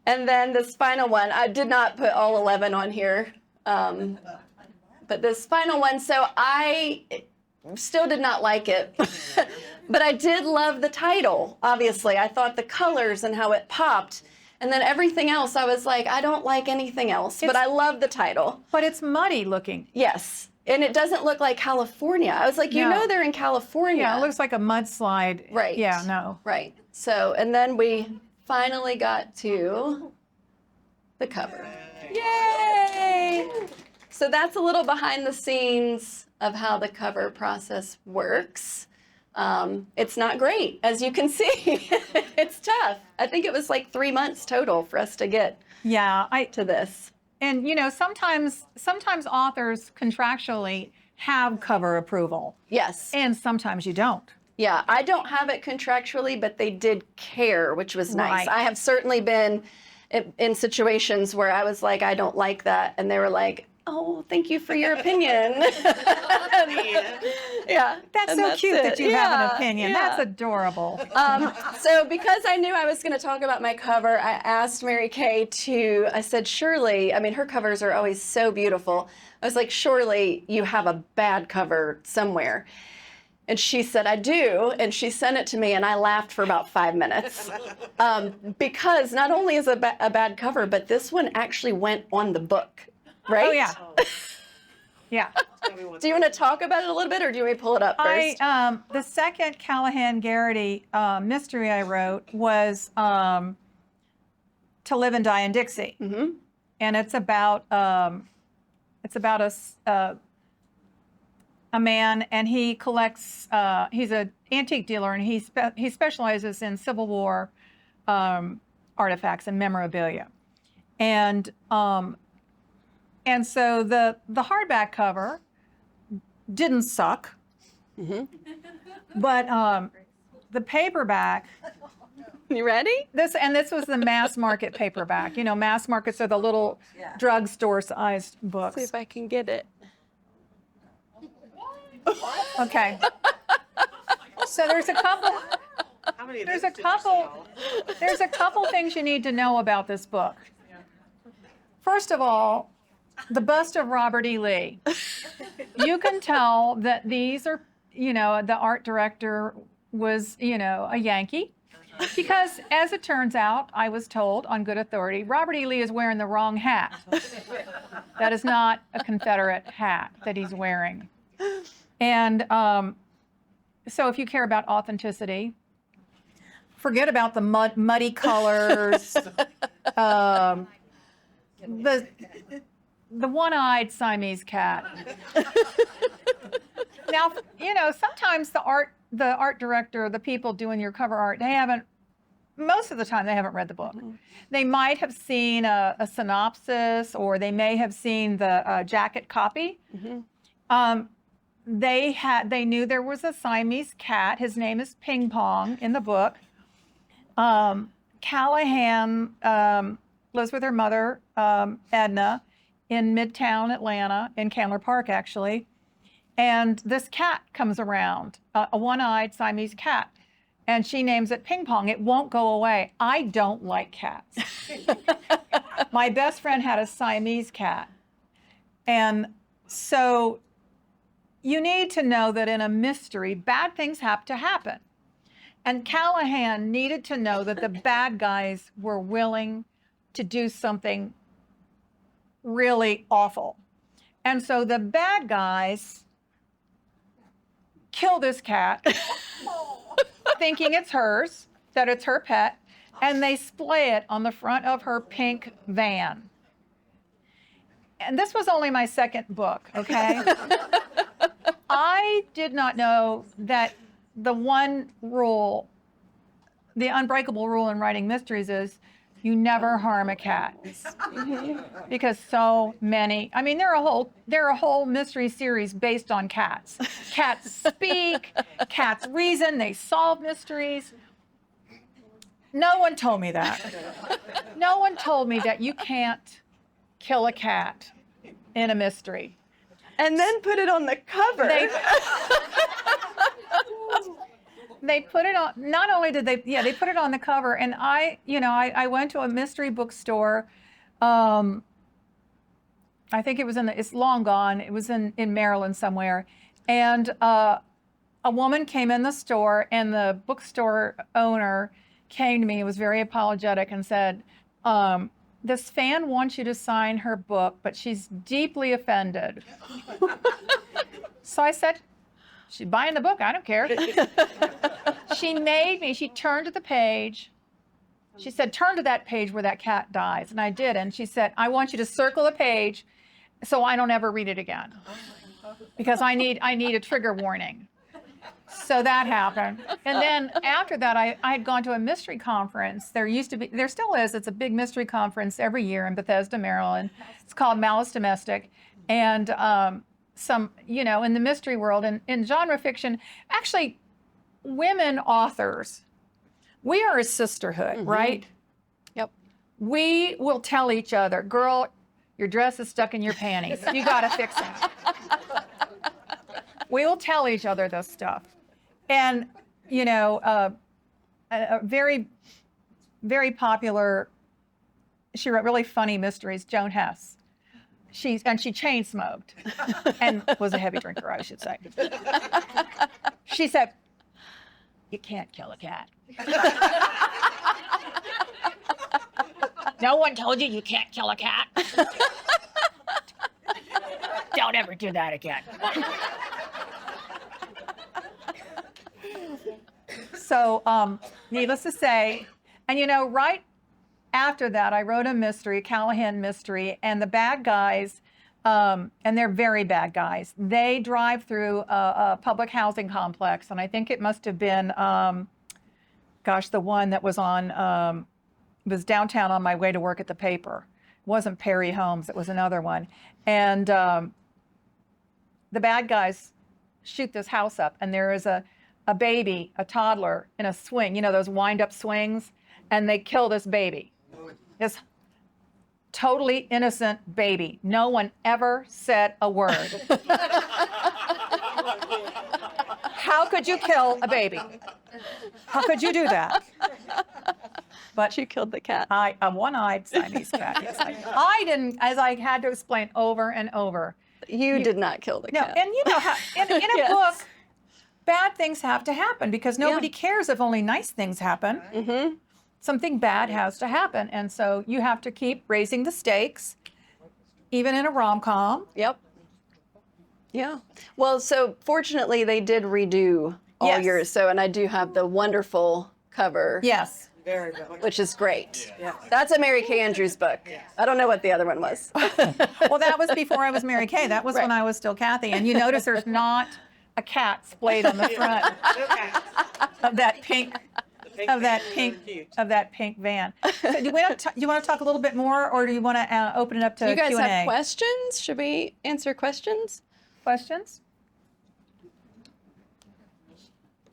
And then this final one, I did not put all 11 on here. But this final one, so I still did not like it. But I did love the title, obviously. I thought the colors and how it popped. And then everything else, I was like, I don't like anything else, but I love the title. But it's muddy looking. Yes. And it doesn't look like California. I was like, you know they're in California. Yeah, it looks like a mudslide. Right. Yeah, no. Right. So, and then we finally got to the cover. Yay! So that's a little behind the scenes of how the cover process works. It's not great, as you can see. It's tough. I think it was like 3 months total for us to get Yeah, to this. and sometimes authors contractually have cover approval, Yes. and sometimes you don't. Yeah, I don't have it contractually, but they did care, which was nice. Right. I have certainly been in situations where I was like, I don't like that. And they were like, oh, thank you for your opinion. Yeah. That's and so cute that you have an Yeah, opinion. yeah. That's adorable. So because I knew I was going to talk about my cover, I asked Mary Kay I said, surely, I mean, her covers are always so beautiful. I was like, surely you have a bad cover somewhere. And she said, I do. And she sent it to me, and I laughed for about 5 minutes. Because not only is it a bad cover, but this one actually went on the book, right? Oh, yeah. Yeah. Do you want to talk about it a little bit, or do you want me to pull it up first? The second Callahan Garrity mystery I wrote was To Live and Die in Dixie. Mm-hmm. And it's about a man, and he collects. He's an antique dealer, and he specializes in Civil War artifacts and memorabilia, and so the hardback cover didn't suck, but the paperback. You ready? This was the mass market paperback. You know, mass markets are the little drugstore sized books. See if I can get it. Okay. So there's a couple things you need to know about this book. First of all, the bust of Robert E. Lee. You can tell that these are, the art director was, a Yankee. Because as it turns out, I was told on good authority, Robert E. Lee is wearing the wrong hat. That is not a Confederate hat that he's wearing. And so if you care about authenticity, forget about the muddy colors, the one-eyed Siamese cat. Now, sometimes the art director, the people doing your cover art, most of the time they haven't read the book. They might have seen a synopsis, or they may have seen the jacket copy. They knew there was a Siamese cat. His name is Ping Pong in the book. Callahan lives with her mother, Edna, in Midtown Atlanta, in Candler Park, actually. And this cat comes around, a one-eyed Siamese cat, and she names it Ping Pong. It won't go away. I don't like cats. My best friend had a Siamese cat. And so you need to know that in a mystery, bad things have to happen. And Callahan needed to know that the bad guys were willing to do something really awful. And so the bad guys kill this cat, thinking it's hers, that it's her pet, and they splay it on the front of her pink van. And this was only my second book, okay? I did not know that the one rule, the unbreakable rule in writing mysteries is you never harm a cat. Because so many, I mean, there are a whole mystery series based on cats. Cats speak, cats reason, they solve mysteries. No one told me that. No one told me that you can't kill a cat in a mystery. And then put it on the cover. They put it on, not only did they put it on the cover, and I went to a mystery bookstore. I think it was it's long gone. It was in Maryland somewhere. And a woman came in the store, and the bookstore owner came to me and was very apologetic and said, this fan wants you to sign her book, but she's deeply offended. So I said, she's buying the book, I don't care. She turned to the page. She said, turn to that page where that cat dies. And I did. And she said, I want you to circle the page so I don't ever read it again. Because I need a trigger warning. So that happened. And then after that, I had gone to a mystery conference. There still is, it's a big mystery conference every year in Bethesda, Maryland. It's called Malice Domestic. And some, in the mystery world and in genre fiction, actually, women authors, we are a sisterhood, right? Yep. We will tell each other, girl, your dress is stuck in your panties. You got to fix it. We will tell each other this stuff. And, a very, very popular, she wrote really funny mysteries, Joan Hess. She chain smoked and was a heavy drinker, I should say. She said, "You can't kill a cat." No one told you you can't kill a cat. Don't ever do that again. So, needless to say, and right after that, I wrote a mystery, a Callahan mystery, and the bad guys, and they're very bad guys, they drive through a public housing complex, and I think it must have been, the one that was on, was downtown on my way to work at the paper. It wasn't Perry Homes, it was another one. And the bad guys shoot this house up, and there is a baby, a toddler, in a swing, those wind-up swings, and they kill this baby. This totally innocent baby. No one ever said a word. How could you kill a baby? How could you do that? But You killed the cat. a one-eyed Siamese cat. Yes, I didn't, as I had to explain over and over. You did not kill the No, cat. and how in a Yes. book, bad things have to happen because nobody cares if only nice things happen. Mm-hmm. Something bad has to happen, and so you have to keep raising the stakes, even in a rom-com. Yep. Yeah. Well, so fortunately, they did redo all Yes. yours. So, and I do have the wonderful cover. Yes. Very good. Which is great. Yeah. That's a Mary Kay Andrews book. I don't know what the other one was. Well, that was before I was Mary Kay. That was when Right. I was still Kathy, and you notice there's not a cat splayed on the front of that pink. Of that pink van. So do you want to talk a little bit more, or do you want to open it up to Do you guys Q&A? have questions? Should we answer questions? Questions?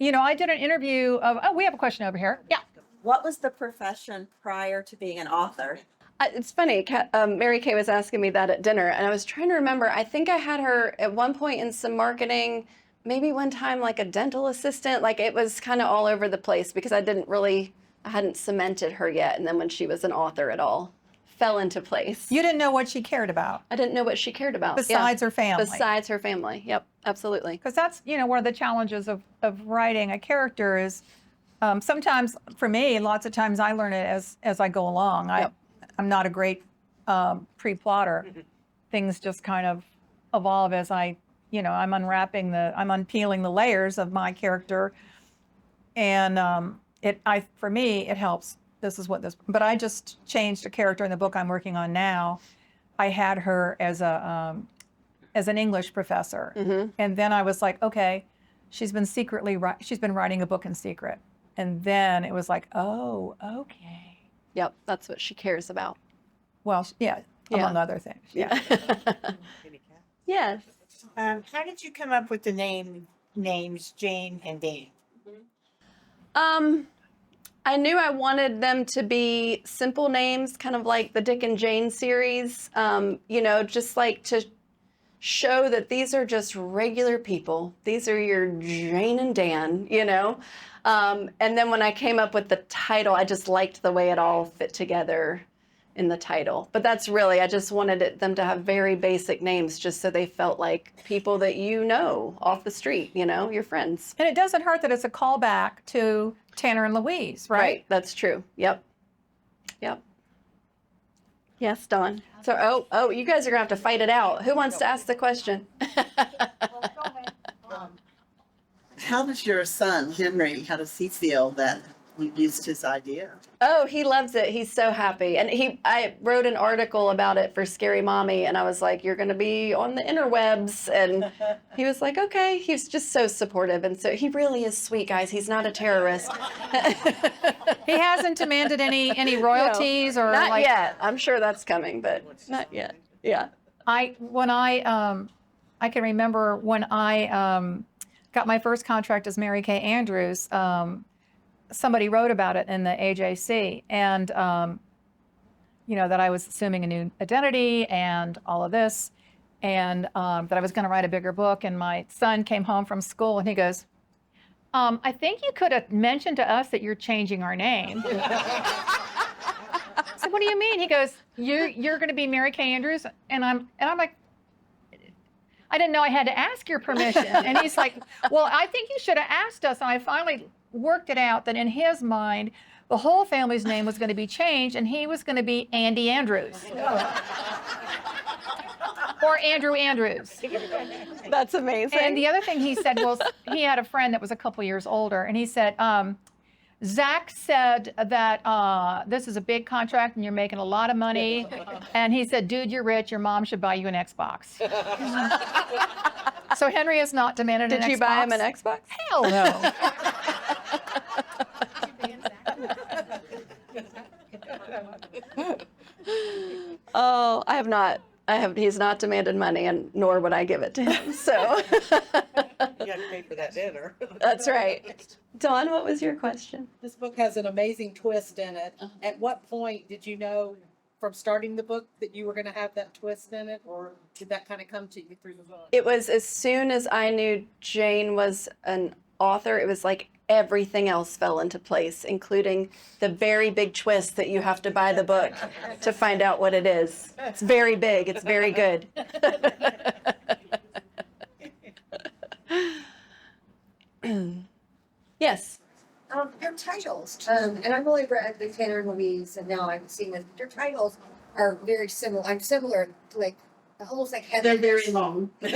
I did an interview of. Oh, we have a question over here. Yeah. What was the profession prior to being an author? It's funny. Mary Kay was asking me that at dinner, and I was trying to remember. I think I had her at one point in some marketing. Maybe one time like a dental assistant. Like it was kind of all over the place because I hadn't cemented her yet. And then when she was an author, it all fell into place. You didn't know what she cared about I didn't know what she cared about. besides her family. Besides her family. Yep, absolutely. Because that's, one of the challenges of writing a character is sometimes, for me, lots of times I learn it as I go along. Yep. I'm not a great pre-plotter. Things just kind of evolve as I'm unpeeling the layers of my character. And for me, it helps. But I just changed a character in the book I'm working on now. I had her as an English professor. And then I was like, okay, she's been writing a book in secret. And then it was like, oh, okay. Yep, that's what she cares about. Well, among other things. Yeah. Yes. How did you come up with the names Jane and Dan? I knew I wanted them to be simple names, kind of like the Dick and Jane series, just like to show that these are just regular people. These are your Jane and Dan, And then when I came up with the title, I just liked the way it all fit together in the title. But that's really, I just wanted them to have very basic names just so they felt like people that off the street, your friends. And it doesn't hurt that it's a callback to Tanner and Louise, right? That's true. Yep. Yes, Dawn. So, you guys are gonna have to fight it out. Who wants to ask the question? How does your son, Henry, how does he feel that we used his idea? Oh, he loves it. He's so happy. And I wrote an article about it for Scary Mommy, and I was like, you're going to be on the interwebs. And he was like, okay. He was just so supportive. And so he really is sweet, guys. He's not a terrorist. He hasn't demanded any royalties or Not like. yet. I'm sure that's coming, but not yet. Yeah. When I I can remember when I got my first contract as Mary Kay Andrews, somebody wrote about it in the AJC, and that I was assuming a new identity and all of this, and that I was going to write a bigger book. And my son came home from school and he goes, I think you could have mentioned to us that you're changing our name. I said, what do you mean? He goes, you're going to be Mary Kay Andrews? And I'm like, I didn't know I had to ask your permission. And he's like, well, I think you should have asked us. And I finally worked it out that in his mind, the whole family's name was going to be changed, and he was going to be Andy Andrews. Or Andrew Andrews. That's amazing. And the other thing he said was, he had a friend that was a couple years older, and he said, Zach said that this is a big contract and you're making a lot of money. And he said, dude, you're rich. Your mom should buy you an Xbox. So Henry has not demanded an Xbox. Did you buy him an Xbox? Hell no. Oh, I have not. He's not demanded money, and nor would I give it to him. So You got to pay for that dinner. that's right. Dawn, what was your question? This book has an amazing twist in it. At what point did you know from starting the book that you were going to have that twist in it, or did that kind of come to you through the book? It was as soon as I knew Jane was an author, it was like everything else fell into place, including the very big twist that you have to buy the book to find out what it is. It's very big. It's very good. Yes. Your titles, and I've only read the Taylor movies, and now I'm seeing that your titles are very similar. I'm similar, like almost like They're headliners. very long. But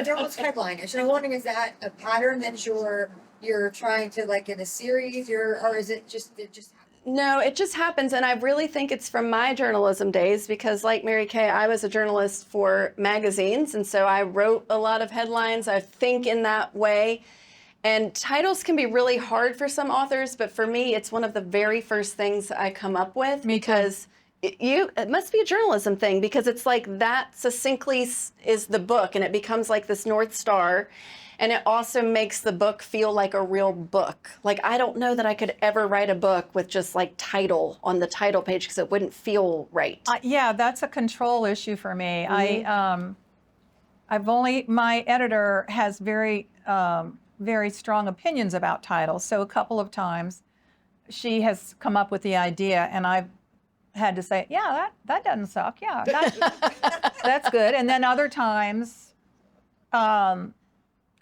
they're almost headliners. And I'm wondering, is that a pattern that you're trying to like in a series, or is it just happens? No, it just happens. And I really think it's from my journalism days because, like Mary Kay, I was a journalist for magazines. And so I wrote a lot of headlines. I think in that way. And titles can be really hard for some authors. But for me, it's one of the very first things I come up with because it must be a journalism thing because it's like that succinctly is the book. And it becomes like this North Star. And it also makes the book feel like a real book. Like, I don't know that I could ever write a book with just like title on the title page because it wouldn't feel right. Yeah, that's a control issue for me. My editor has very strong opinions about titles. So a couple of times she has come up with the idea and I've had to say, yeah, that doesn't suck. Yeah, that's good. And then other times,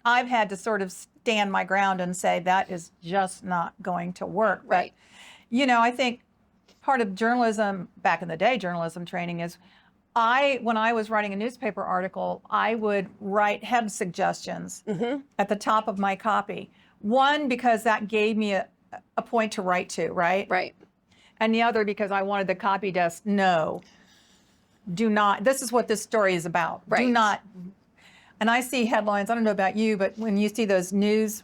I've had to sort of stand my ground and say that is just not going to work. Right. But, I think part of journalism, back in the day, journalism training is when I was writing a newspaper article, I would write head suggestions at the top of my copy. One, because that gave me a point to write to, right? Right. And the other, because I wanted the copy desk, no, do not, this is what this story is about. Right. Do not. And I see headlines, I don't know about you, but when you see those news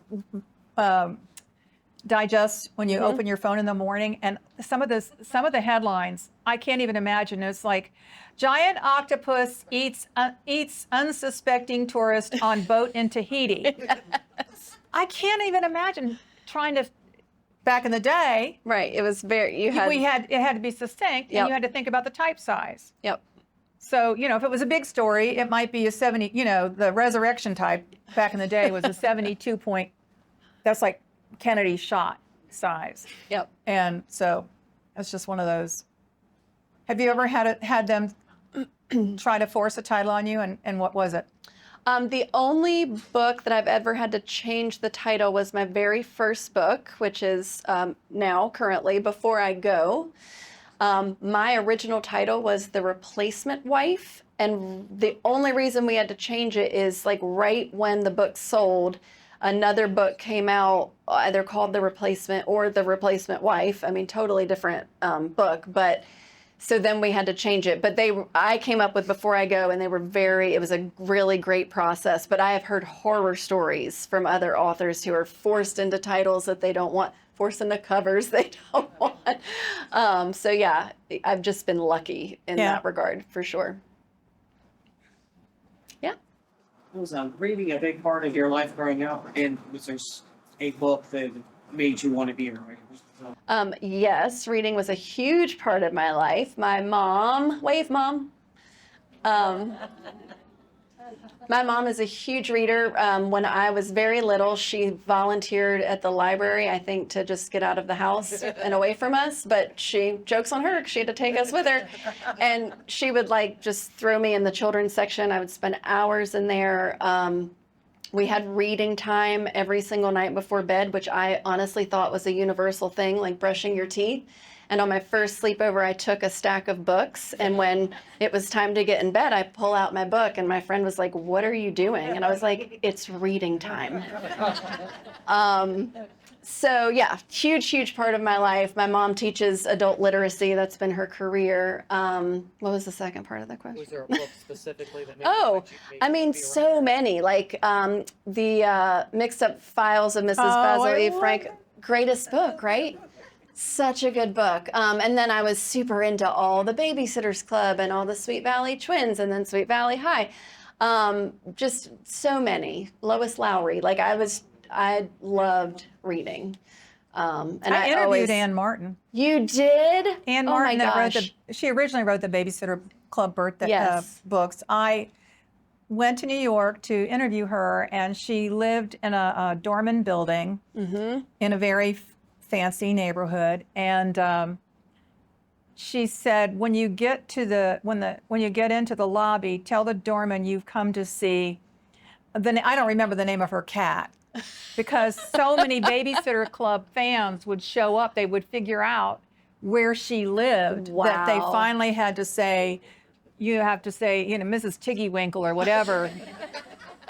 digests, when you open your phone in the morning, and some of the headlines, I can't even imagine. It's like, giant octopus eats unsuspecting tourist on boat in Tahiti. I can't even imagine trying to, back in the day. Right. It was it had to be succinct, Yep. and you had to think about the type size. Yep. So, if it was a big story, it might be a 70, the resurrection type back in the day was a 72 point, that's like Kennedy shot size. Yep. And so that's just one of those. Have you ever had them try to force a title on you, and what was it? The only book that I've ever had to change the title was my very first book, which is now currently Before I Go. My original title was The Replacement Wife, and the only reason we had to change it is like right when the book sold, another book came out either called The Replacement or The Replacement Wife. I mean, totally different book, but so then we had to change it. But I came up with Before I Go, and it was a really great process. But I have heard horror stories from other authors who are forced into titles that they don't want. Forced into covers they don't want. So yeah, I've just been lucky in that regard for sure. Yeah. Was reading a big part of your life growing up, and was there a book that made you want to be a writer? Yes, reading was a huge part of my life. My mom, wave mom. My mom is a huge reader. When I was very little, she volunteered at the library, I think, to just get out of the house and away from us. But she, jokes on her, 'cause she had to take us with her. And she would like just throw me in the children's section. I would spend hours in there. We had reading time every single night before bed, which I honestly thought was a universal thing, like brushing your teeth. And on my first sleepover, I took a stack of books. And when it was time to get in bed, I pull out my book. And my friend was like, "What are you doing?" And I was like, "It's reading time." So yeah, huge part of my life. My mom teaches adult literacy. That's been her career. What was the second part of the question? Was there a book specifically that made Oh, you I mean, so many, like the Mixed Up Files of Mrs. Basil I E. love Frank. Greatest book, right? Such a good book. And then I was super into all the Babysitters Club and all the Sweet Valley Twins and then Sweet Valley High. Just so many. Lois Lowry. Like I loved reading. And I interviewed always, Ann Martin. You did? Ann Oh Martin my that wrote gosh. she originally wrote the Babysitter Club birthday Yes. books. I went to New York to interview her, and she lived in a dorm building in a very fancy neighborhood. And she said, when you get to when you get into the lobby, tell the doorman you've come to see. I don't remember the name of her cat. Because so many Babysitter Club fans would show up, they would figure out where she lived, that they Wow. finally had to say, you have to say, Mrs. Tiggywinkle or whatever.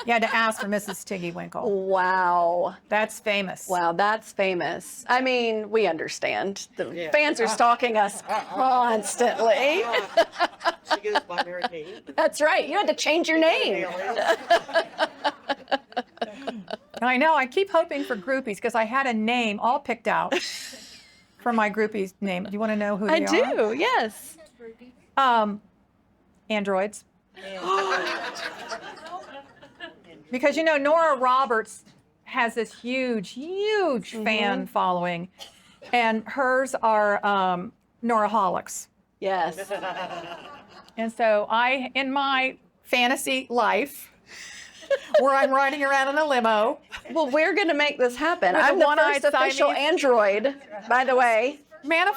You had to ask for Mrs. Tiggywinkle. Wow. That's famous. Wow, that's famous. I mean, we understand. The fans are stalking us constantly. She goes by Mary Kate. That's right. You had to change your name. I know, I keep hoping for groupies because I had a name all picked out for my groupie's name. Do you want to know who I they are? do, yes. Androids. Because Nora Roberts has this huge fan following, and hers are Noraholics. Yes. And so in my fantasy life, where I'm riding around in a limo. Well, we're going to make this happen. With a I'm the one-eyed first official Siamese. android, by the way. That's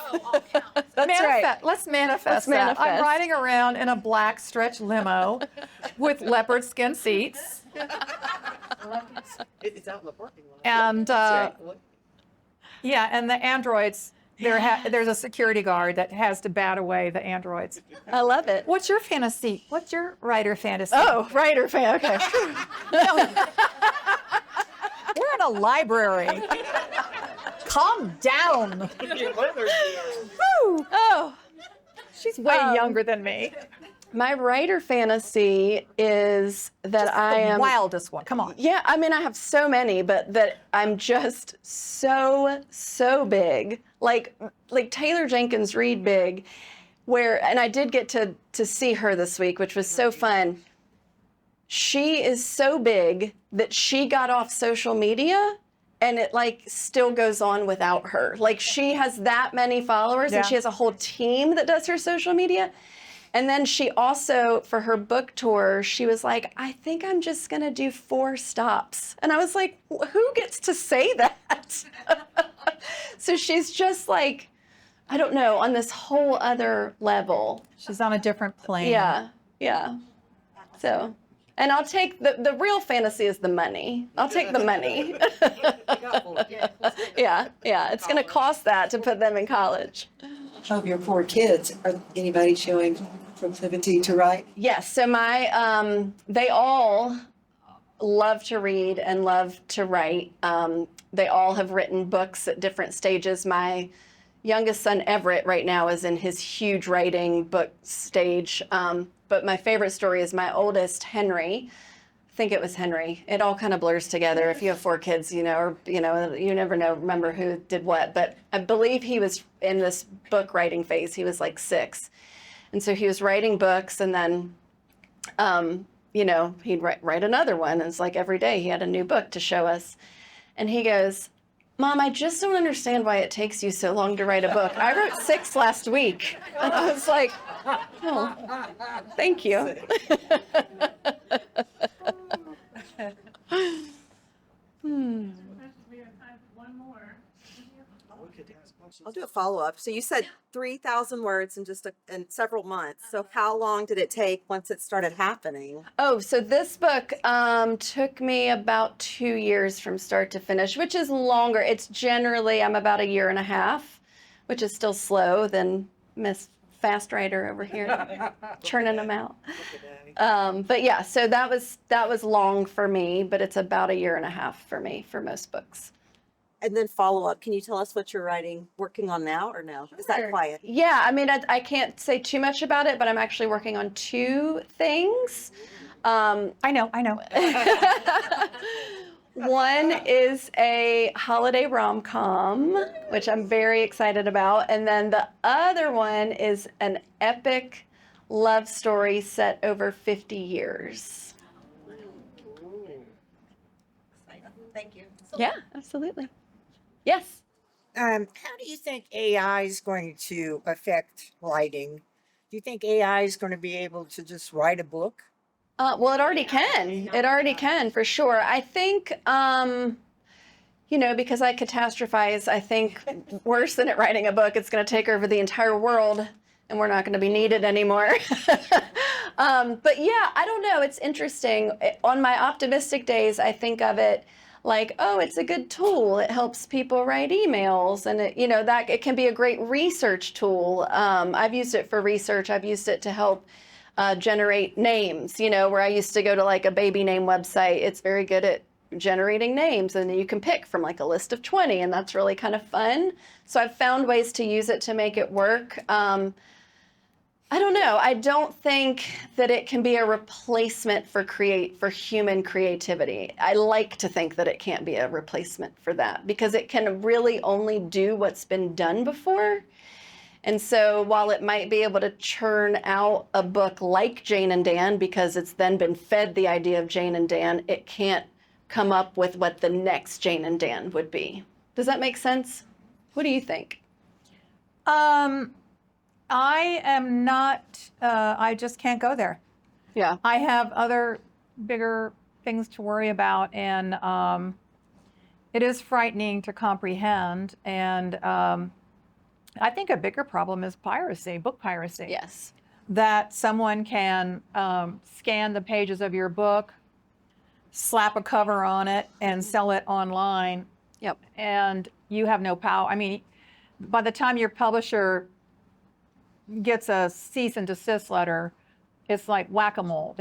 right. Let's manifest Let's that. I'm manifest. riding around in a black stretch limo with leopard skin seats. It's out in the parking lot. And right. yeah, and the androids, there's a security guard that has to bat away the androids. I love it. What's your fantasy? What's your writer fantasy? Oh, writer fan. Okay. We're in a library. Calm down. Woo. Oh, She's way younger than me. my writer fantasy is that I am. The wildest one. Come on. Yeah, I mean, I have so many, but that I'm just so big, like Taylor Jenkins Reid big, and I did get to see her this week, which was so fun. She is so big that she got off social media, and it still goes on without her. Like, she has that many followers, and she has a whole team that does her social media. And then she also, for her book tour, she was like, I think I'm just going to do 4 stops. And I was like, who gets to say that? So she's just I don't know, on this whole other level. She's on a different plane. Yeah. So, and I'll take the real fantasy is the money. I'll take the money. Yeah. It's going to cost that to put them in college. Of your 4 kids, are anybody showing proclivity to write? Yes. So they all love to read and love to write. They all have written books at different stages. My youngest son, Everett, right now is in his huge writing book stage. But my favorite story is my oldest, Henry. I think it was Henry. It all kind of blurs together. If you have 4 kids, you never remember who did what. But I believe he was in this book writing phase. He was 6. And so he was writing books, and then he'd write another one. And it's like every day he had a new book to show us. And he goes, Mom, I just don't understand why it takes you so long to write a book. I wrote 6 last week. And I was like, oh, thank you. I'll do a follow-up. So you said 3,000 words in several months. So how long did it take once it started happening? Oh, so this book took me about 2 years from start to finish, which is longer. It's generally, I'm about 1.5 years, which is still slow than Miss Fast Writer over here, churning them out. But yeah, so that was long for me, but it's about 1.5 years for me for most books. And then follow-up, can you tell us what you're working on now, or no? Is that quiet? Yeah, I mean, I can't say too much about it, but I'm actually working on 2 things. I know. One is a holiday rom-com, which I'm very excited about. And then the other one is an epic love story set over 50 years. Thank you. Yeah, absolutely. Yes. How do you think AI is going to affect writing? Do you think AI is going to be able to just write a book? Well, it already can. It already can, for sure. I think, because I catastrophize, I think worse than it writing a book, it's going to take over the entire world and we're not going to be needed anymore. But yeah, I don't know. It's interesting. On my optimistic days, I think of it like, oh, it's a good tool. It helps people write emails, and it can be a great research tool. I've used it for research. I've used it to help generate names, where I used to go to like a baby name website. It's very good at generating names, and you can pick from like a list of 20, and that's really kind of fun. So I've found ways to use it to make it work. I don't know. I don't think that it can be a replacement for human creativity. I like to think that it can't be a replacement for that, because it can really only do what's been done before. And so while it might be able to churn out a book like Jane and Dan, because it's then been fed the idea of Jane and Dan, it can't come up with what the next Jane and Dan would be. Does that make sense? What do you think? I am not, I just can't go there. Yeah. I have other bigger things to worry about, and it is frightening to comprehend. And I think a bigger problem is piracy, book piracy. Yes. That someone can scan the pages of your book, slap a cover on it, and sell it online. Yep. And you have no power. I mean, by the time your publisher gets a cease and desist letter, it's like whack-a-mole.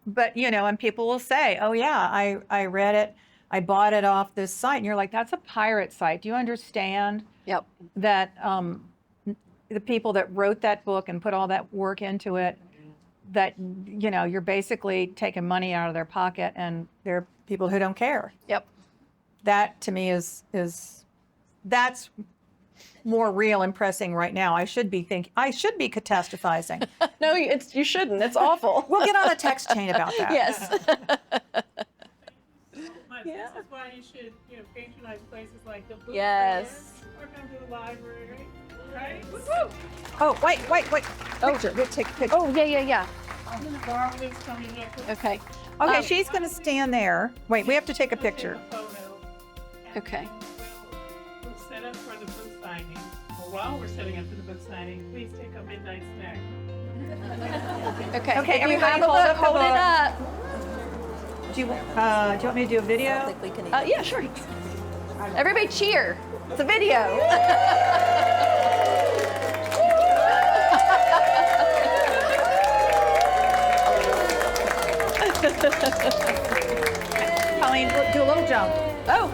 But and people will say, oh yeah, I read it, I bought it off this site, and you're like, that's a pirate site. Do you understand? Yep. That the people that wrote that book and put all that work into it, that you're basically taking money out of their pocket, and they're people who don't care. Yep. That to me is that's more real and pressing right now. I should be catastrophizing. No, you shouldn't. It's awful. We'll get on a text chain about that. Yes. This is why you should, patronize places like the book Yes. fair, or come to the library, right? Oh, wait. Picture. We'll take a picture. Oh, yeah. Barbara is coming up with Okay, she's going to stand there. Wait, we have to take a picture. a photo. And Okay. We'll set up for the book signing. Well, while we're setting up for the book signing, please take a midnight snack. Okay. Okay, If you everybody have a hold book, up the hold it book. up. Do you want me to do a video? Yeah, sure. Everybody cheer. It's a video. Colleen, do a little jump. Oh.